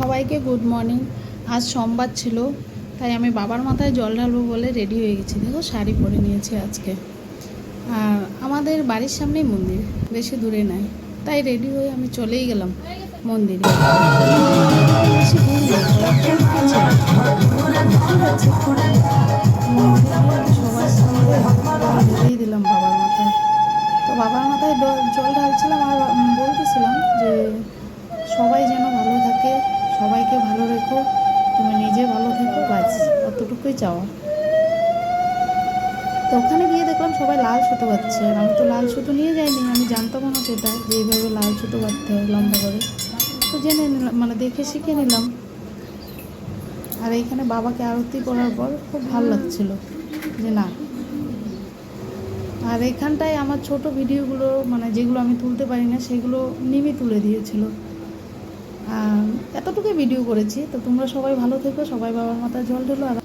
সবাইকে good morning. আজ সোমবার ছিল, তাই আমি বাবার মাথায় জল ঢালবো বলে রেডি হয়ে গেছি। দেখো শাড়ি পরে নিয়েছি আজকে। আর আমাদের বাড়ির সামনেই মন্দির, বেশি দূরে নাই, তাই রেডি হয়ে আমি চলেই গেলাম মন্দিরে। বেশি দূর নেই, সবার সামনে জল ঢেলেই দিলাম বাবার মাথায়। তো বাবার মাথায় জল ঢালছিলাম আর বলতেছিলাম যে সবাই যেন ভালো থাকে, সবাইকে ভালো রেখো, তুমি নিজে ভালো থেকো, বাস অতটুকুই চাওয়া। তো ওখানে গিয়ে দেখলাম সবাই লাল সুতো বাঁধছে, আর আমি তো লাল সুতো নিয়ে যাইনি, আমি জানতাম না সেটা যে এইভাবে লাল সুতো বাঁধতে হয় লম্বা করে। তো জেনে নিলাম, মানে দেখে শিখে নিলাম। আর এইখানে বাবাকে আরতি করার পর খুব ভালো লাগছিল যে না। আর এখানটায় আমার ছোট ভিডিওগুলো, মানে যেগুলো আমি তুলতে পারি না সেগুলো নিমি তুলে দিয়েছিল। এতটুকুই ভিডিও করেছি। তো তোমরা সবাই ভালো থেকো, সবাই বাবার মাথায় জল ঢেলো। আর